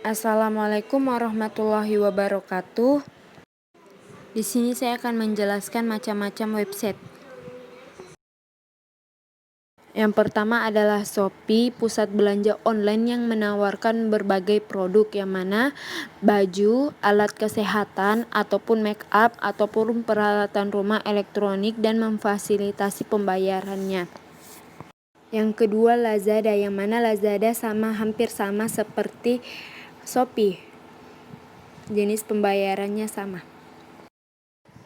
Assalamualaikum warahmatullahi wabarakatuh. Di sini saya akan menjelaskan macam-macam website. Yang pertama adalah Shopee, pusat belanja online yang menawarkan berbagai produk yang mana baju, alat kesehatan, ataupun make up, ataupun peralatan rumah elektronik dan memfasilitasi pembayarannya. Yang kedua Lazada, yang mana Lazada hampir sama seperti Shopee. Jenis pembayarannya sama.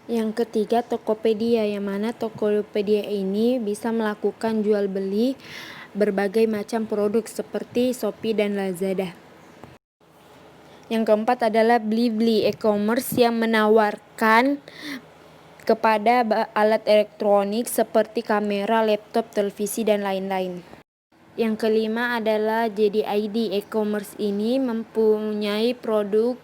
Yang ketiga Tokopedia, yang mana Tokopedia ini bisa melakukan jual beli berbagai macam produk seperti Shopee dan Lazada. Yang keempat adalah Blibli, e-commerce yang menawarkan kepada alat elektronik seperti kamera, laptop, televisi, dan lain-lain. Yang kelima adalah JD.ID, e-commerce ini mempunyai produk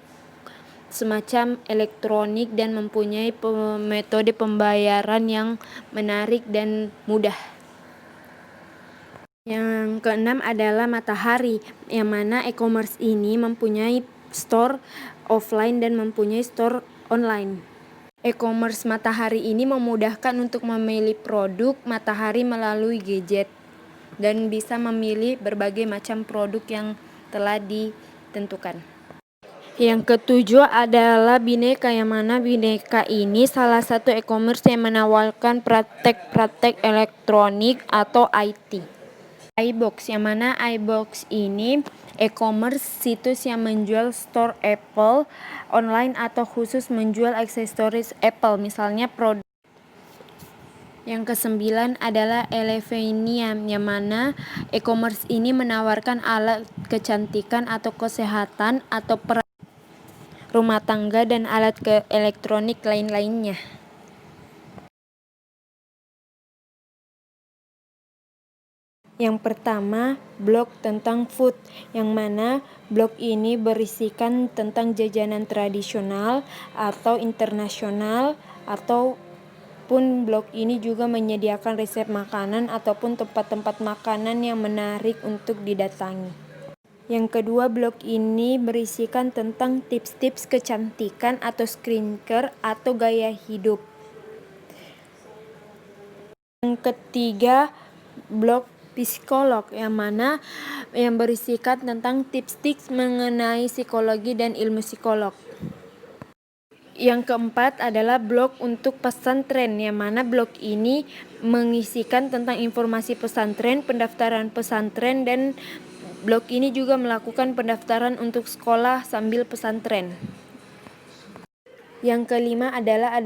semacam elektronik dan mempunyai metode pembayaran yang menarik dan mudah. Yang keenam adalah Matahari, yang mana e-commerce ini mempunyai store offline dan mempunyai store online. E-commerce Matahari ini memudahkan untuk memilih produk Matahari melalui gadget dan bisa memilih berbagai macam produk yang telah ditentukan. Yang ketujuh adalah Bineka, yang mana Bineka ini salah satu e-commerce yang menawarkan praktek-praktek elektronik atau IT. iBox, yang mana iBox ini e-commerce situs yang menjual store Apple online atau khusus menjual aksesoris Apple, misalnya produk. Yang kesembilan adalah Elevania, yang mana e-commerce ini menawarkan alat kecantikan atau kesehatan atau rumah tangga dan alat elektronik lain-lainnya. Yang pertama, blog tentang food, yang mana blog ini berisikan tentang jajanan tradisional atau internasional, ataupun blog ini juga menyediakan resep makanan ataupun tempat-tempat makanan yang menarik untuk didatangi. Yang kedua, blog ini berisikan tentang tips-tips kecantikan atau skincare atau gaya hidup. Yang ketiga, blog psikolog, yang mana yang berisikan tentang tips-tips mengenai psikologi dan ilmu psikolog. Yang keempat adalah blog untuk pesantren, yang mana blog ini mengisikan tentang informasi pesantren, pendaftaran pesantren, dan blog ini juga melakukan pendaftaran untuk sekolah sambil pesantren. Yang kelima adalah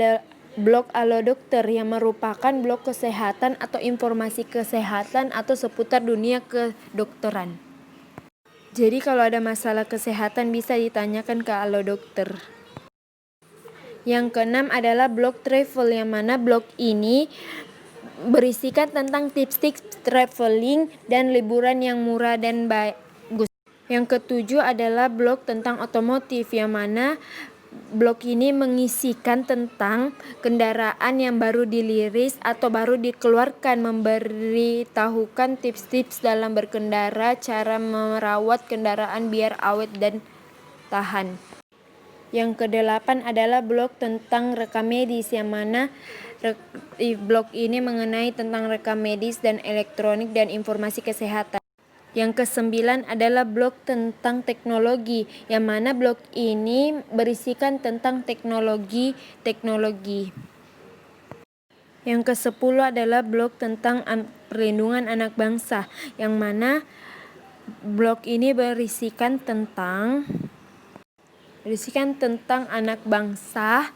blog Halo Dokter, yang merupakan blog kesehatan atau informasi kesehatan atau seputar dunia kedokteran. Jadi kalau ada masalah kesehatan bisa ditanyakan ke Halo Dokter. Yang keenam adalah blog travel, yang mana blog ini berisikan tentang tips-tips traveling dan liburan yang murah dan bagus. Yang ketujuh adalah blog tentang otomotif, yang mana blog ini mengisikan tentang kendaraan yang baru diliris atau baru dikeluarkan, memberitahukan tips-tips dalam berkendara, cara merawat kendaraan biar awet dan tahan. Yang kedelapan adalah blog tentang rekam medis, yang mana blog ini mengenai tentang rekam medis dan elektronik dan informasi kesehatan. Yang kesembilan adalah blog tentang teknologi, yang mana blog ini berisikan tentang teknologi. Yang kesepuluh adalah blog tentang perlindungan anak bangsa, yang mana blog ini berisikan tentang anak bangsa,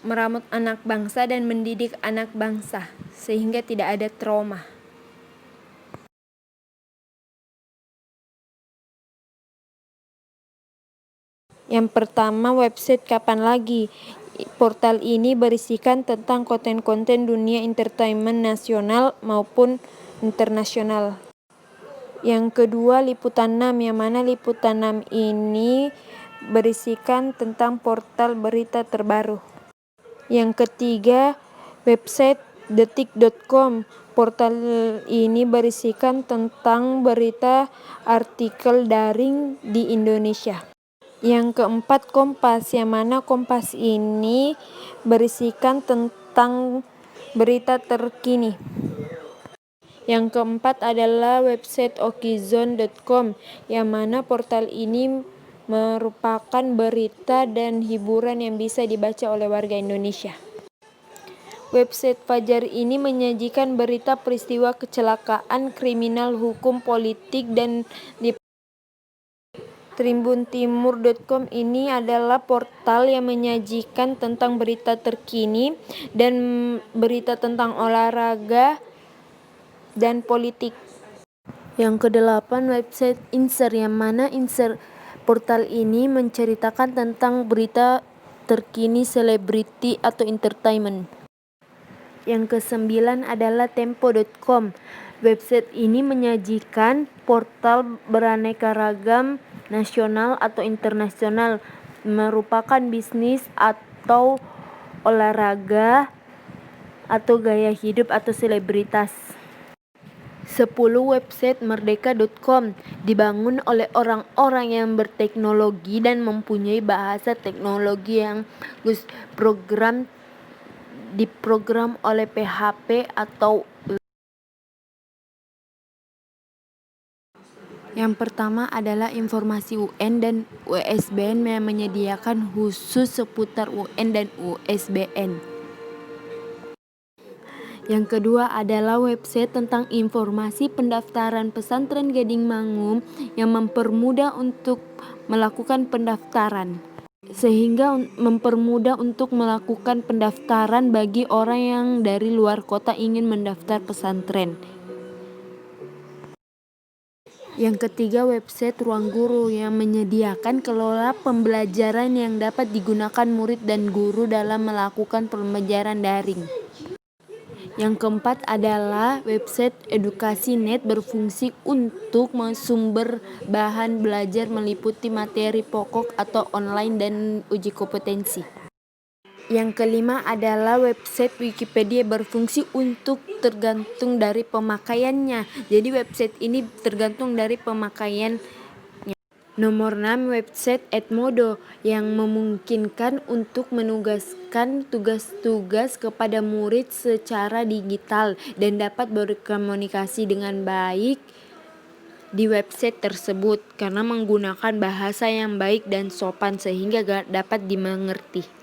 merawat anak bangsa dan mendidik anak bangsa sehingga tidak ada trauma. Yang pertama, website Kapan Lagi. Portal ini berisikan tentang konten-konten dunia entertainment nasional maupun internasional. Yang kedua, Liputan 6, yang mana Liputan 6 ini berisikan tentang portal berita terbaru. Yang ketiga, website detik.com. Portal ini berisikan tentang berita artikel daring di Indonesia. Yang keempat, Kompas, yang mana Kompas ini berisikan tentang berita terkini. Yang keempat adalah website okizone.com, yang mana portal ini merupakan berita dan hiburan yang bisa dibaca oleh warga Indonesia. Website Fajar ini menyajikan berita peristiwa kecelakaan, kriminal, hukum, politik, dan di Tribuntimur.com ini adalah portal yang menyajikan tentang berita terkini dan berita tentang olahraga dan politik. Yang kedelapan, website Inser, yang mana Inser portal ini menceritakan tentang berita terkini selebriti atau entertainment. Yang kesembilan adalah Tempo.com. Website ini menyajikan portal beraneka ragam nasional atau internasional, merupakan bisnis atau olahraga atau gaya hidup atau selebritas. 10. Website Merdeka.com dibangun oleh orang-orang yang berteknologi dan mempunyai bahasa teknologi yang bagus, diprogram oleh PHP atau. Yang pertama adalah informasi UN dan USBN yang menyediakan khusus seputar UN dan USBN. Yang kedua adalah website tentang informasi pendaftaran pesantren Gading Mangum yang mempermudah untuk melakukan pendaftaran. Sehingga mempermudah untuk melakukan pendaftaran bagi orang yang dari luar kota ingin mendaftar pesantren. Yang ketiga, website Ruang Guru yang menyediakan kelola pembelajaran yang dapat digunakan murid dan guru dalam melakukan pembelajaran daring. Yang keempat adalah website Edukasi.net, berfungsi untuk sumber bahan belajar meliputi materi pokok atau online dan uji kompetensi. Yang kelima adalah website Wikipedia, berfungsi untuk tergantung dari pemakaiannya. Jadi website ini tergantung dari pemakaian. Nomor 6, website Edmodo yang memungkinkan untuk menugaskan tugas-tugas kepada murid secara digital dan dapat berkomunikasi dengan baik di website tersebut karena menggunakan bahasa yang baik dan sopan sehingga dapat dimengerti.